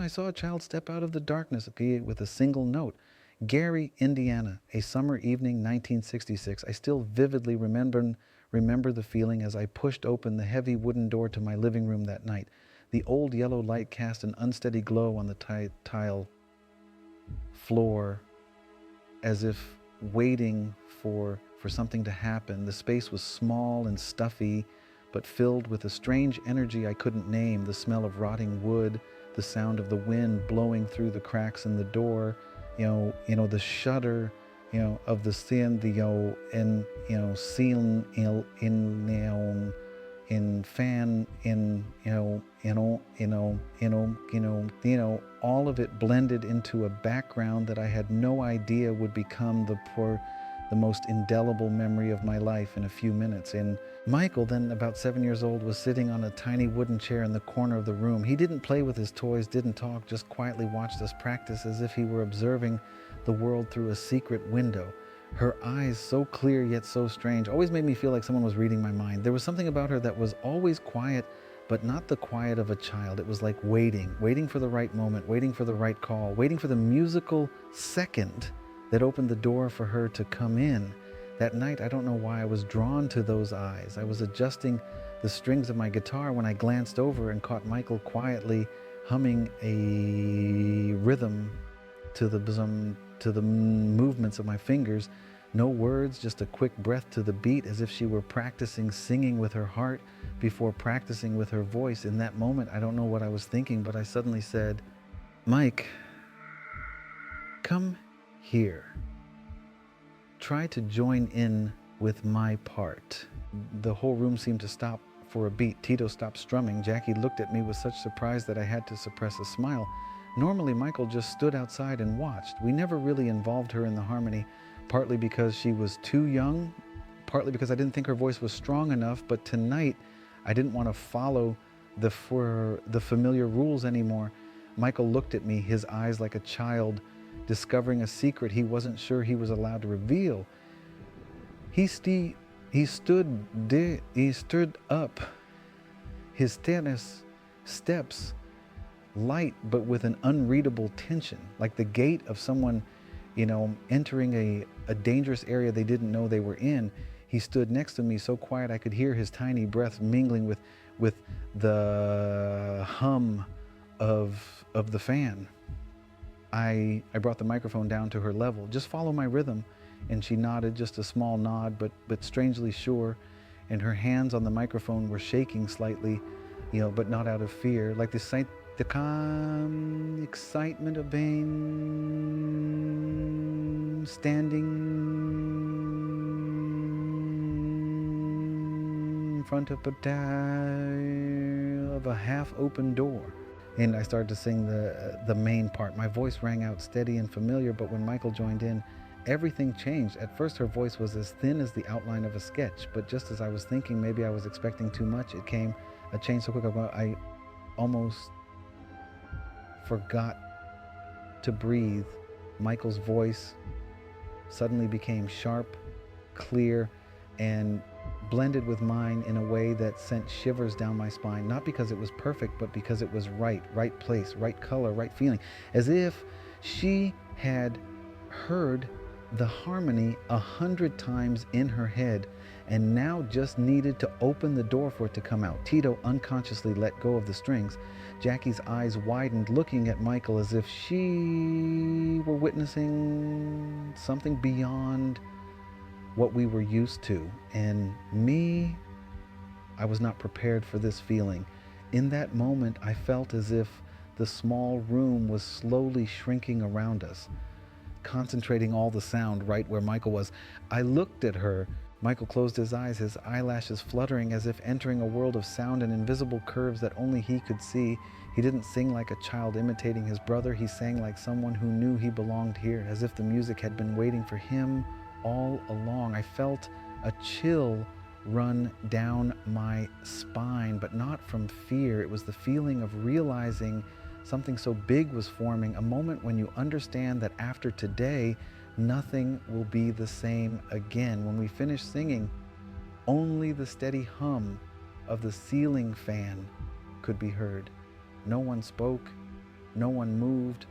I saw a child step out of the darkness with a single note. Gary, Indiana, a summer evening, 1966. I still vividly remember the feeling as I pushed open the heavy wooden door to my living room that night. The old yellow light cast an unsteady glow on the tile floor, as if waiting for something to happen. The space was small and stuffy, but filled with a strange energy I couldn't name. The smell of rotting wood, the sound of the wind blowing through the cracks in the door, the shudder, of the sin, ceiling, in fan, all of it blended into a background that I had no idea would become the most indelible memory of my life in a few minutes. And Michael, then about 7 years old, was sitting on a tiny wooden chair in the corner of the room. He didn't play with his toys, didn't talk, just quietly watched us practice as if he were observing the world through a secret window. Her eyes, so clear yet so strange, always made me feel like someone was reading my mind. There was something about her that was always quiet, but not the quiet of a child. It was like waiting for the right moment, waiting for the right call, waiting for the musical second that opened the door for her to come in. That night, I don't know why I was drawn to those eyes. I was adjusting the strings of my guitar when I glanced over and caught Michael quietly humming a rhythm to the movements of my fingers. No words, just a quick breath to the beat, as if she were practicing singing with her heart before practicing with her voice. In that moment, I don't know what I was thinking, but I suddenly said, "Mike, come here. Try to join in with my part." The whole room seemed to stop for a beat. Tito stopped strumming. Jackie looked at me with such surprise that I had to suppress a smile. Normally, Michael just stood outside and watched. We never really involved her in the harmony, partly because she was too young, partly because I didn't think her voice was strong enough, but tonight I didn't want to follow the familiar rules anymore. Michael looked at me, his eyes like a child discovering a secret he wasn't sure he was allowed to reveal. He stood up, his steps light but with an unreadable tension, like the gate of someone, entering a dangerous area they didn't know they were in. He stood next to me, so quiet I could hear his tiny breath mingling with the hum of the fan. I brought the microphone down to her level. "Just follow my rhythm." And she nodded, just a small nod, but strangely sure. And her hands on the microphone were shaking slightly, but not out of fear, like the calm excitement of being standing in front of a half-open door. And I started to sing the main part. My voice rang out steady and familiar, but when Michael joined in, everything changed. At first, her voice was as thin as the outline of a sketch, but just as I was thinking maybe I was expecting too much, it came a change so quick I almost forgot to breathe. Michael's voice suddenly became sharp, clear, and blended with mine in a way that sent shivers down my spine, not because it was perfect, but because it was right place, right color, right feeling, as if she had heard the harmony 100 times in her head and now just needed to open the door for it to come out. Tito unconsciously let go of the strings. Jackie's eyes widened, looking at Michael as if she were witnessing something beyond what we were used to. And me, I was not prepared for this feeling. In that moment, I felt as if the small room was slowly shrinking around us, concentrating all the sound right where Michael was. I looked at her. Michael closed his eyes, his eyelashes fluttering as if entering a world of sound and invisible curves that only he could see. He didn't sing like a child imitating his brother. He sang like someone who knew he belonged here, as if the music had been waiting for him all along. I felt a chill run down my spine, but not from fear. It was the feeling of realizing something so big was forming, a moment when you understand that after today, nothing will be the same again. When we finished singing, only the steady hum of the ceiling fan could be heard. No one spoke, No one moved.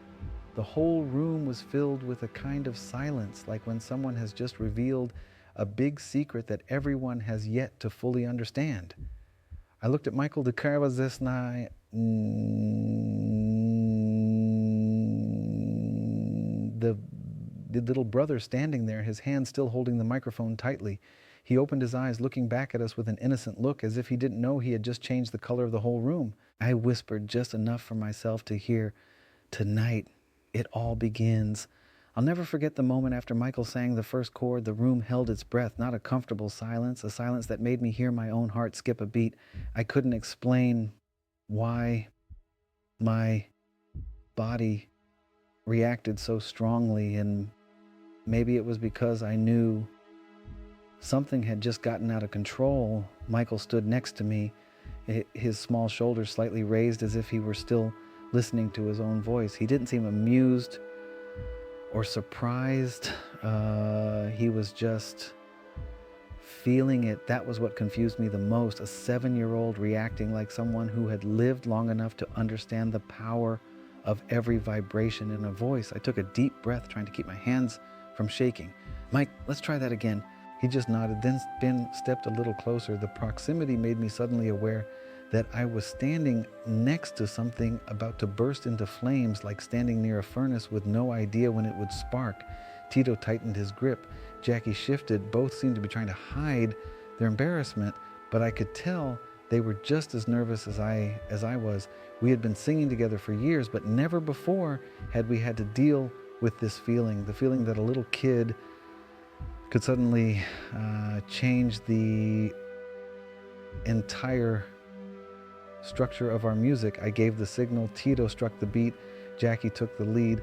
The whole room was filled with a kind of silence, like when someone has just revealed a big secret that everyone has yet to fully understand. I looked at Michael. The little brother standing there, his hand still holding the microphone tightly. He opened his eyes, looking back at us with an innocent look, as if he didn't know he had just changed the color of the whole room. I whispered just enough for myself to hear, "Tonight, it all begins." I'll never forget the moment after Michael sang the first chord. The room held its breath, not a comfortable silence, a silence that made me hear my own heart skip a beat. I couldn't explain why my body reacted so strongly, and maybe it was because I knew something had just gotten out of control. Michael stood next to me, his small shoulders slightly raised as if he were still listening to his own voice. He didn't seem amused or surprised. He was just feeling it. That was what confused me the most. A 7-year-old reacting like someone who had lived long enough to understand the power of every vibration in a voice. I took a deep breath, trying to keep my hands from shaking. "Mike, let's try that again." He just nodded, then stepped a little closer. The proximity made me suddenly aware that I was standing next to something about to burst into flames, like standing near a furnace with no idea when it would spark. Tito tightened his grip. Jackie shifted. Both seemed to be trying to hide their embarrassment, but I could tell they were just as nervous as I was. We had been singing together for years, but never before had we had to deal with this feeling, the feeling that a little kid could suddenly change the entire structure of our music. I gave the signal, Tito struck the beat, Jackie took the lead.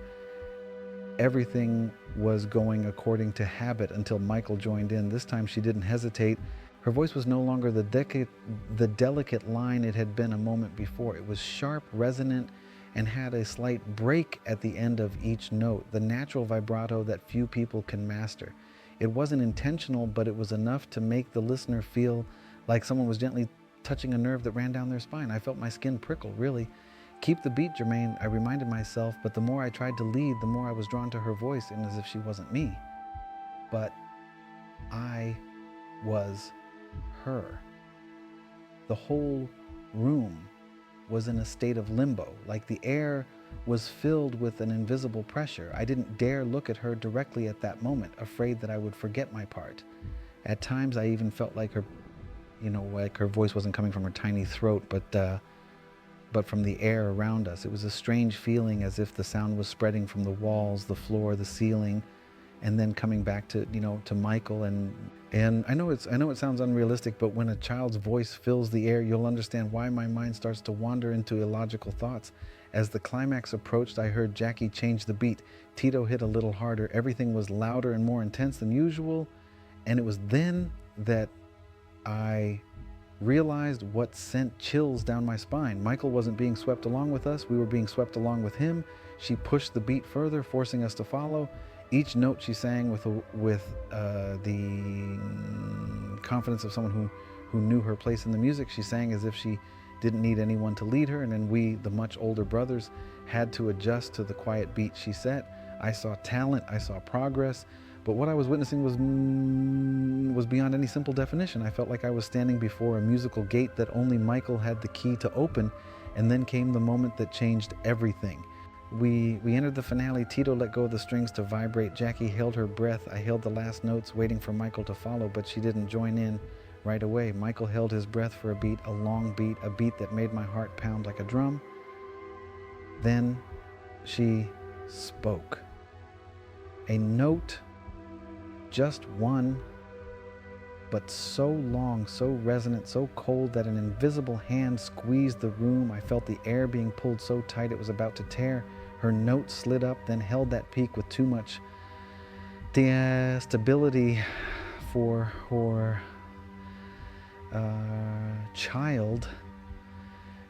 Everything was going according to habit until Michael joined in. This time she didn't hesitate. Her voice was no longer the delicate line it had been a moment before. It was sharp, resonant, and had a slight break at the end of each note, the natural vibrato that few people can master. It wasn't intentional, but it was enough to make the listener feel like someone was gently touching a nerve that ran down their spine. I felt my skin prickle, really. "Keep the beat, Jermaine," I reminded myself, but the more I tried to lead, the more I was drawn to her voice, and as if she wasn't me. But I was her. The whole room was in a state of limbo, like the air was filled with an invisible pressure. I didn't dare look at her directly at that moment, afraid that I would forget my part. At times I even felt like her, like her voice wasn't coming from her tiny throat, but from the air around us. It was a strange feeling, as if the sound was spreading from the walls, the floor, the ceiling, and then coming back to Michael. And I know it sounds unrealistic, but when a child's voice fills the air, you'll understand why my mind starts to wander into illogical thoughts. As the climax approached, I heard Jackie change the beat. Tito hit a little harder. Everything was louder and more intense than usual. And it was then that I realized what sent chills down my spine. Michael wasn't being swept along with us. We were being swept along with him. She pushed the beat further, forcing us to follow. Each note she sang with the confidence of someone who knew her place in the music. She sang as if she didn't need anyone to lead her, and then we, the much older brothers, had to adjust to the quiet beat she set. I saw talent, I saw progress, but what I was witnessing was beyond any simple definition. I felt like I was standing before a musical gate that only Michael had the key to open, and then came the moment that changed everything. We entered the finale. Tito let go of the strings to vibrate. Jackie held her breath. I held the last notes, waiting for Michael to follow, but she didn't join in right away. Michael held his breath for a beat, a long beat, a beat that made my heart pound like a drum. Then she spoke. A note, just one, but so long, so resonant, so cold that an invisible hand squeezed the room. I felt the air being pulled so tight it was about to tear. Her note slid up, then held that peak with too much stability for her child.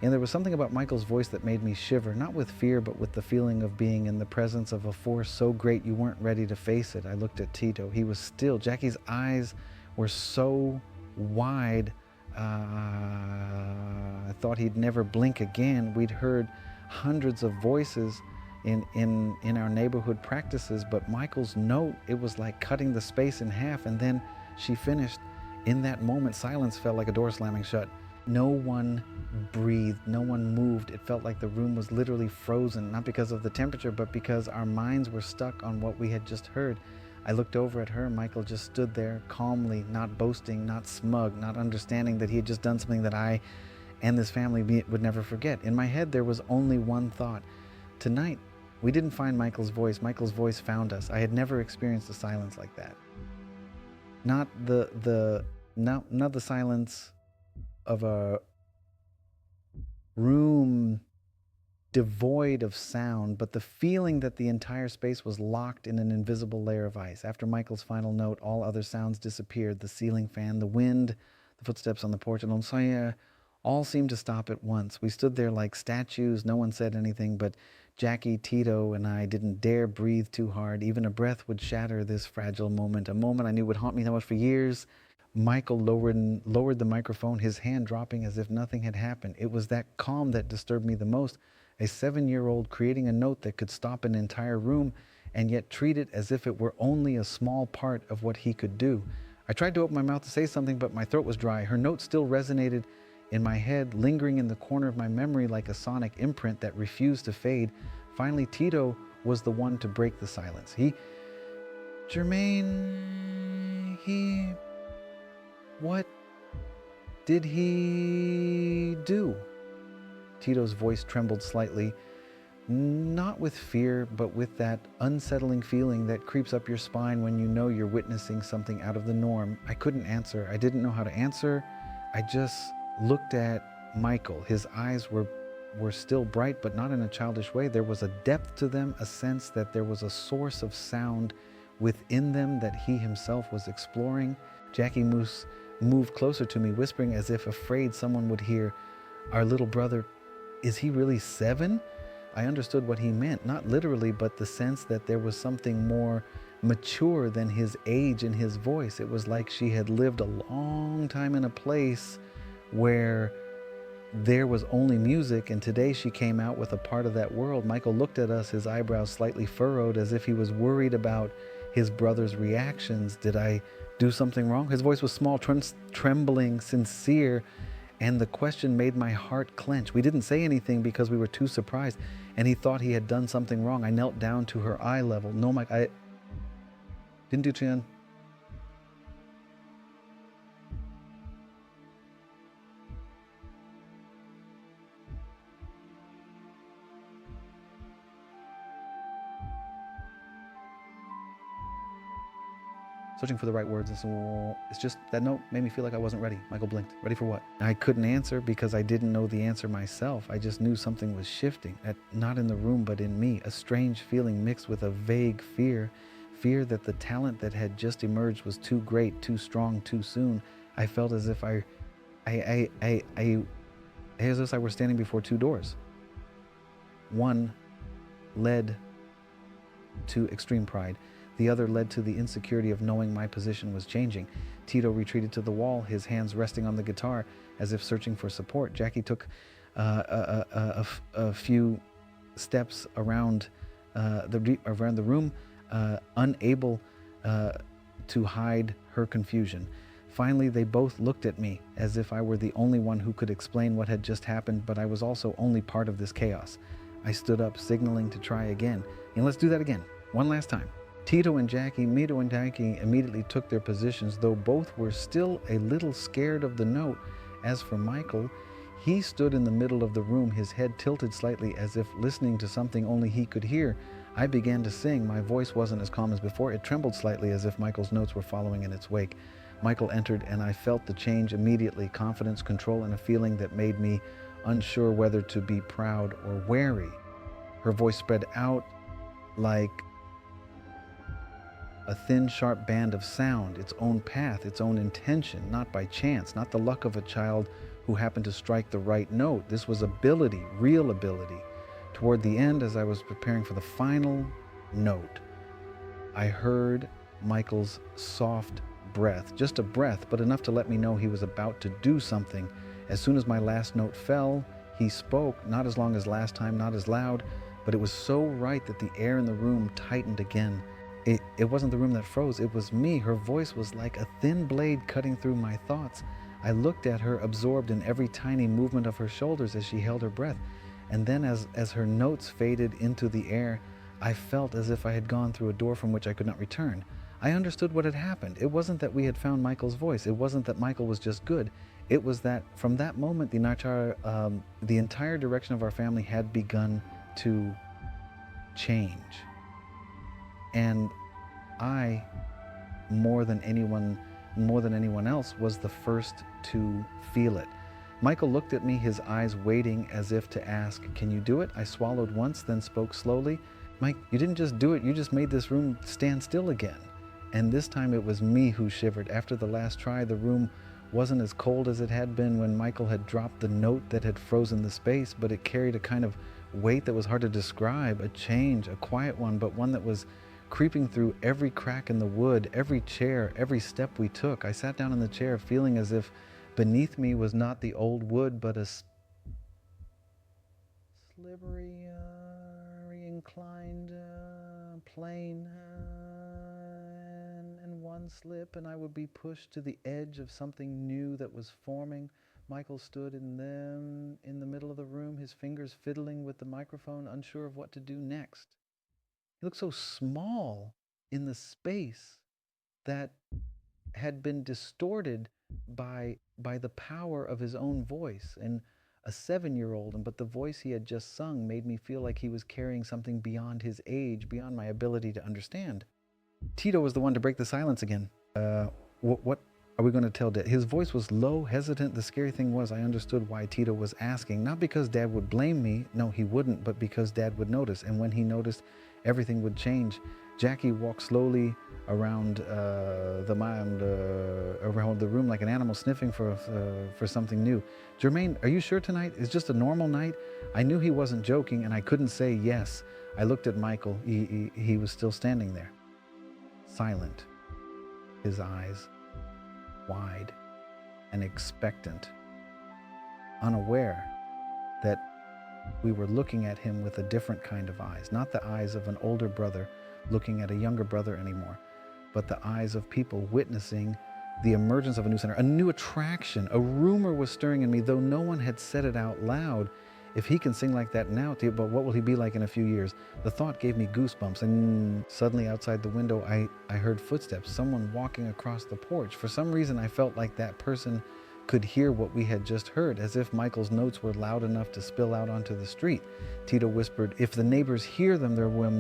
And there was something about Michael's voice that made me shiver, not with fear, but with the feeling of being in the presence of a force so great you weren't ready to face it. I looked at Tito. He was still. Jackie's eyes were so wide, I thought he'd never blink again. We'd heard hundreds of voices in our neighborhood practices, but Michael's note, it was like cutting the space in half. And then she finished. In that moment, silence felt like a door slamming shut. No one breathed, no one moved. It felt like the room was literally frozen, not because of the temperature, but because our minds were stuck on what we had just heard. I looked over at her. Michael just stood there calmly, not boasting, not smug, not understanding that he had just done something that I and this family would never forget. In my head, there was only one thought. Tonight, we didn't find Michael's voice. Michael's voice found us. I had never experienced a silence like that. Not the silence of a room devoid of sound, but the feeling that the entire space was locked in an invisible layer of ice. After Michael's final note, all other sounds disappeared. The ceiling fan, the wind, the footsteps on the porch, and Onsaya all seemed to stop at once. We stood there like statues. No one said anything, but Jackie, Tito, and I didn't dare breathe too hard. Even a breath would shatter this fragile moment, a moment I knew would haunt me that much for years. Michael lowered the microphone, his hand dropping as if nothing had happened. It was that calm that disturbed me the most. A 7-year-old creating a note that could stop an entire room and yet treat it as if it were only a small part of what he could do. I tried to open my mouth to say something, but my throat was dry. Her note still resonated in my head, lingering in the corner of my memory like a sonic imprint that refused to fade. Finally, Tito was the one to break the silence. Jermaine, what did he do? Tito's voice trembled slightly, not with fear, but with that unsettling feeling that creeps up your spine when you know you're witnessing something out of the norm. I couldn't answer. I didn't know how to answer. I just looked at Michael. His eyes were still bright, but not in a childish way. There was a depth to them, a sense that there was a source of sound within them that he himself was exploring. Jackie Moose moved closer to me, whispering as if afraid someone would hear, "Our little brother, is he really 7? I understood what he meant, not literally, but the sense that there was something more mature than his age in his voice. It was like she had lived a long time in a place where there was only music, and today she came out with a part of that world. Michael looked at us, his eyebrows slightly furrowed, as if he was worried about his brother's reactions. Did I do something wrong? His voice was small, trembling, sincere, and the question made my heart clench. We didn't say anything because we were too surprised, and he thought he had done something wrong. I knelt down to her eye level. No, Mike, I didn't do Chan. Searching for the right words, and so it's just that note made me feel like I wasn't ready. Michael blinked. Ready for what? I couldn't answer because I didn't know the answer myself. I just knew something was shifting, not in the room, but in me. A strange feeling mixed with a vague fear that the talent that had just emerged was too great, too strong, too soon. I felt as if I were standing before two doors. One led to extreme pride. The other led to the insecurity of knowing my position was changing. Tito retreated to the wall, his hands resting on the guitar as if searching for support. Jackie took a few steps around the room, unable to hide her confusion. Finally, they both looked at me as if I were the only one who could explain what had just happened, but I was also only part of this chaos. I stood up, signaling to try again. And let's do that again, one last time. Mito and Jackie immediately took their positions, though both were still a little scared of the note. As for Michael, he stood in the middle of the room, his head tilted slightly as if listening to something only he could hear. I began to sing. My voice wasn't as calm as before. It trembled slightly as if Michael's notes were following in its wake. Michael entered, and I felt the change immediately, confidence, control, and a feeling that made me unsure whether to be proud or wary. Her voice spread out like a thin, sharp band of sound, its own path, its own intention, not by chance, not the luck of a child who happened to strike the right note. This was ability, real ability. Toward the end, as I was preparing for the final note, I heard Michael's soft breath, just a breath, but enough to let me know he was about to do something. As soon as my last note fell, He spoke, not as long as last time, not as loud, but it was so right that the air in the room tightened again. It wasn't the room that froze, it was me. Her voice was like a thin blade cutting through my thoughts. I looked at her, absorbed in every tiny movement of her shoulders as she held her breath. And then as her notes faded into the air, I felt as if I had gone through a door from which I could not return. I understood what had happened. It wasn't that we had found Michael's voice. It wasn't that Michael was just good. It was that from that moment, the entire direction of our family had begun to change. And I, more than anyone else, was the first to feel it. Michael looked at me, his eyes waiting as if to ask, "Can you do it?" I swallowed once, then spoke slowly. "Mike, you didn't just do it, you just made this room stand still again." And this time it was me who shivered. After the last try, the room wasn't as cold as it had been when Michael had dropped the note that had frozen the space, but it carried a kind of weight that was hard to describe, a change, a quiet one, but one that was creeping through every crack in the wood, every chair, every step we took. I sat down in the chair feeling as if beneath me was not the old wood, but a slippery, inclined plane, and one slip, and I would be pushed to the edge of something new that was forming. Michael stood in the middle of the room, his fingers fiddling with the microphone, unsure of what to do next. He looked so small in the space that had been distorted by the power of his own voice. And a 7-year-old, but the voice he had just sung made me feel like he was carrying something beyond his age, beyond my ability to understand. Tito was the one to break the silence again. What are we going to tell Dad? His voice was low, hesitant. The scary thing was I understood why Tito was asking. Not because Dad would blame me. No, he wouldn't, but because Dad would notice. And when he noticed, everything would change. Jackie walked slowly around around the room like an animal sniffing for something new. "Jermaine, are you sure tonight is just a normal night?" I knew he wasn't joking, and I couldn't say yes. I looked at Michael. He was still standing there, silent, his eyes wide and expectant, unaware that we were looking at him with a different kind of eyes, not the eyes of an older brother looking at a younger brother anymore, but the eyes of people witnessing the emergence of a new center, a new attraction. A rumor was stirring in me, though no one had said it out loud. If he can sing like that now, but what will he be like in a few years? The thought gave me goosebumps, and suddenly outside the window, I heard footsteps, someone walking across the porch. For some reason, I felt like that person could hear what we had just heard, as if Michael's notes were loud enough to spill out onto the street. Tito whispered, "If the neighbors hear them, there will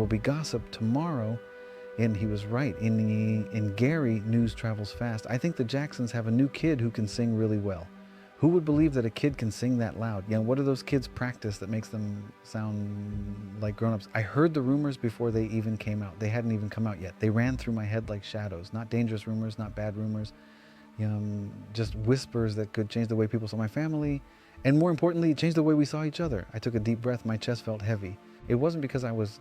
be gossip tomorrow." And he was right. In Gary, news travels fast. I think the Jacksons have a new kid who can sing really well. Who would believe that a kid can sing that loud? You know, what do those kids practice that makes them sound like grown-ups? I heard the rumors before they even came out. They hadn't even come out yet. They ran through my head like shadows. Not dangerous rumors, not bad rumors. Just whispers that could change the way people saw my family, and more importantly, change the way we saw each other. I took a deep breath. My chest felt heavy. It wasn't because I was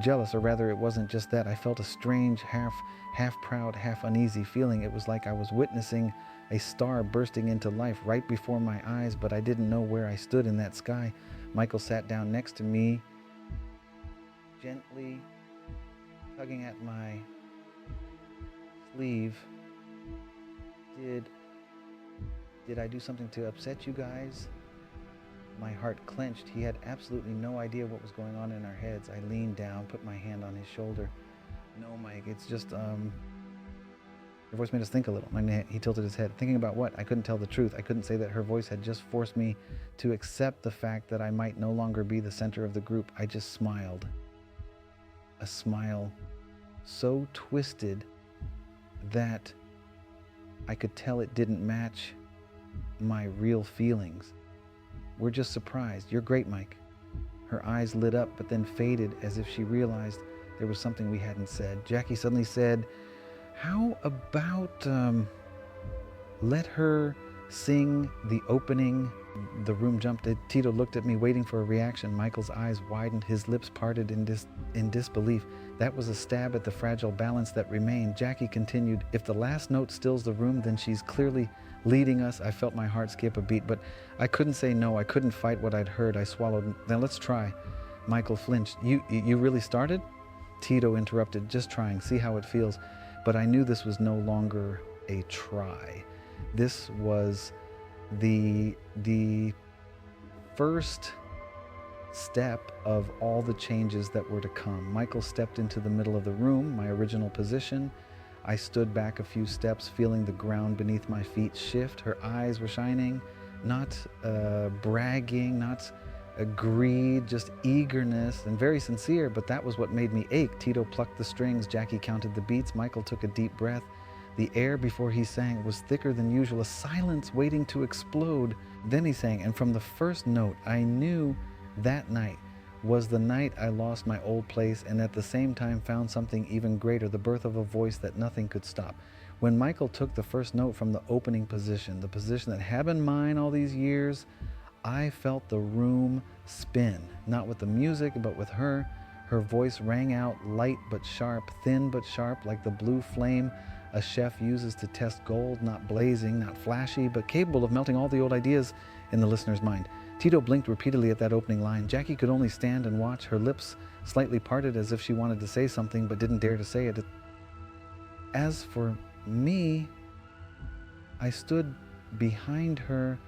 jealous, or rather, it wasn't just that. I felt a strange, half proud, half uneasy feeling. It was like I was witnessing a star bursting into life right before my eyes, but I didn't know where I stood in that sky. Michael sat down next to me, gently tugging at my sleeve. Did I do something to upset you guys? My heart clenched. He had absolutely no idea what was going on in our heads. I leaned down, put my hand on his shoulder. "No, Mike, it's just, Her voice made us think a little. He tilted his head. Thinking about what? I couldn't tell the truth. I couldn't say that her voice had just forced me to accept the fact that I might no longer be the center of the group. I just smiled. A smile so twisted that I could tell it didn't match my real feelings. "We're just surprised. You're great, Mike." Her eyes lit up, but then faded as if she realized there was something we hadn't said. Jackie suddenly said, "How about let her sing the opening The room jumped. Tito looked at me, waiting for a reaction. Michael's eyes widened, his lips parted in disbelief. That was a stab at the fragile balance that remained. Jackie continued, "If the last note stills the room, then she's clearly leading us." I felt my heart skip a beat, but I couldn't say no. I couldn't fight what I'd heard. I swallowed. "Now let's try." Michael flinched. You really started?" Tito interrupted. "Just trying. See how it feels." But I knew this was no longer a try. This was the first step of all the changes that were to come. Michael stepped into the middle of the room, my original position. I stood back a few steps, feeling the ground beneath my feet shift. Her eyes were shining, not bragging, not greed, just eagerness, and very sincere, but that was what made me ache. Tito plucked the strings, Jackie counted the beats, Michael took a deep breath. The air before he sang was thicker than usual, a silence waiting to explode. Then he sang, and from the first note, I knew that night was the night I lost my old place and at the same time found something even greater, the birth of a voice that nothing could stop. When Michael took the first note from the opening position, the position that had been mine all these years, I felt the room spin, not with the music, but with her. Her voice rang out light but sharp, thin but sharp, like the blue flame a chef uses to test gold, not blazing, not flashy, but capable of melting all the old ideas in the listener's mind. Tito blinked repeatedly at that opening line. Jackie could only stand and watch, her lips slightly parted as if she wanted to say something but didn't dare to say it. As for me, I stood behind her,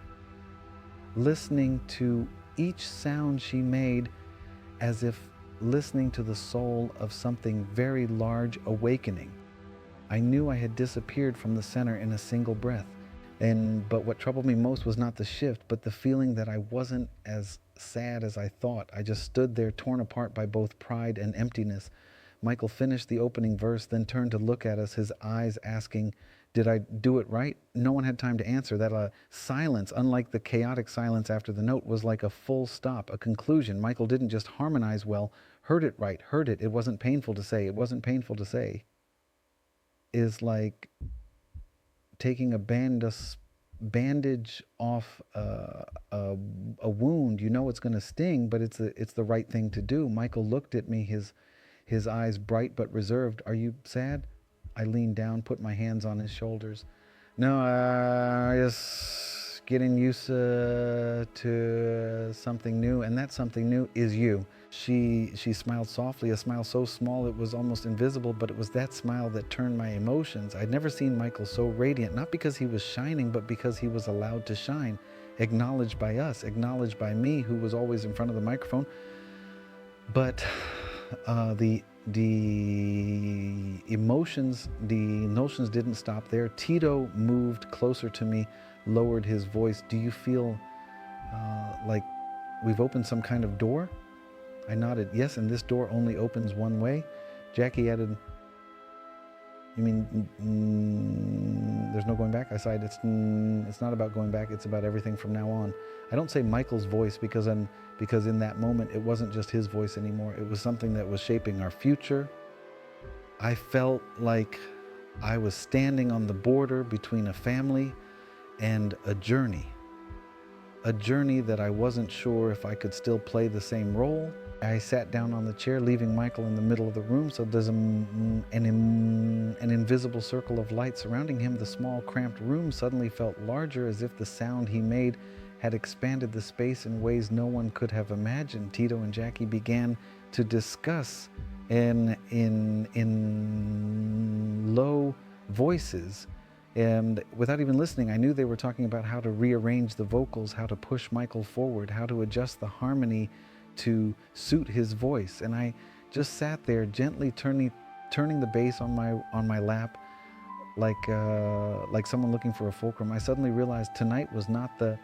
listening to each sound she made as if listening to the soul of something very large awakening. I knew I had disappeared from the center in a single breath. But what troubled me most was not the shift, but the feeling that I wasn't as sad as I thought. I just stood there torn apart by both pride and emptiness. Michael finished the opening verse, then turned to look at us, his eyes asking, "Did I do it right?" No one had time to answer. That silence, unlike the chaotic silence after the note, was like a full stop, a conclusion. Michael didn't just harmonize well, heard it right, heard it. It wasn't painful to say. It wasn't painful to say. Is like taking a bandage off a wound. You know it's going to sting, but it's the right thing to do. Michael looked at me, his eyes bright but reserved. "Are you sad?" I leaned down, put my hands on his shoulders. "No, just getting used to something new, and that something new is you." She smiled softly, a smile so small it was almost invisible, but it was that smile that turned my emotions. I'd never seen Michael so radiant, not because he was shining, but because he was allowed to shine, acknowledged by us, acknowledged by me, who was always in front of the microphone. But the emotions, the notions didn't stop there. Tito moved closer to me, lowered his voice. "Do you feel like we've opened some kind of door?" I nodded. "Yes, and this door only opens one way." Jackie added, "You mean there's no going back?" I sighed. It's not about going back. It's about everything from now on." I don't say Michael's voice because in that moment it wasn't just his voice anymore. It was something that was shaping our future. I felt like I was standing on the border between a family and a journey that I wasn't sure if I could still play the same role. I sat down on the chair, leaving Michael in the middle of the room, so there's an invisible circle of light surrounding him. The small, cramped room suddenly felt larger, as if the sound he made had expanded the space in ways no one could have imagined. Tito and Jackie began to discuss in low voices. And without even listening, I knew they were talking about how to rearrange the vocals, how to push Michael forward, how to adjust the harmony to suit his voice. And I just sat there, gently turning the bass on my lap, like someone looking for a fulcrum. I suddenly realized tonight was not the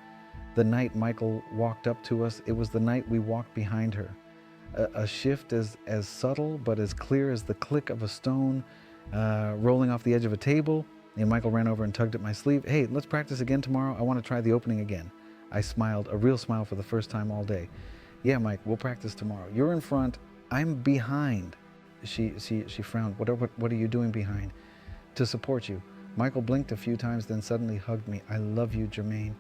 night Michael walked up to us. It was the night we walked behind her. A shift as subtle but as clear as the click of a stone rolling off the edge of a table. And Michael ran over and tugged at my sleeve. "Hey, let's practice again tomorrow. I want to try the opening again." I smiled, a real smile for the first time all day. "Yeah, Mike, we'll practice tomorrow. You're in front, I'm behind." She frowned. What are you doing behind?" "To support you." Michael blinked a few times, then suddenly hugged me. "I love you, Jermaine."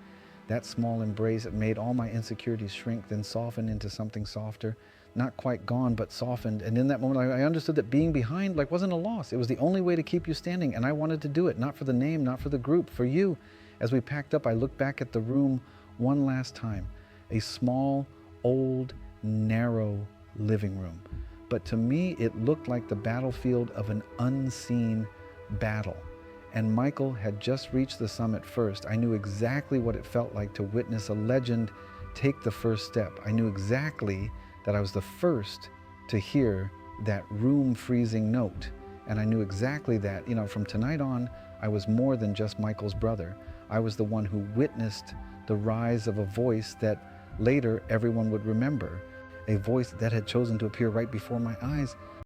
That small embrace, it made all my insecurities shrink, then soften into something softer. Not quite gone, but softened. And in that moment, I understood that being behind wasn't a loss. It was the only way to keep you standing. And I wanted to do it, not for the name, not for the group, for you. As we packed up, I looked back at the room one last time. A small, old, narrow living room. But to me, it looked like the battlefield of an unseen battle. And Michael had just reached the summit first. I knew exactly what it felt like to witness a legend take the first step. I knew exactly that I was the first to hear that room-freezing note. And I knew exactly that, from tonight on, I was more than just Michael's brother. I was the one who witnessed the rise of a voice that later everyone would remember, a voice that had chosen to appear right before my eyes.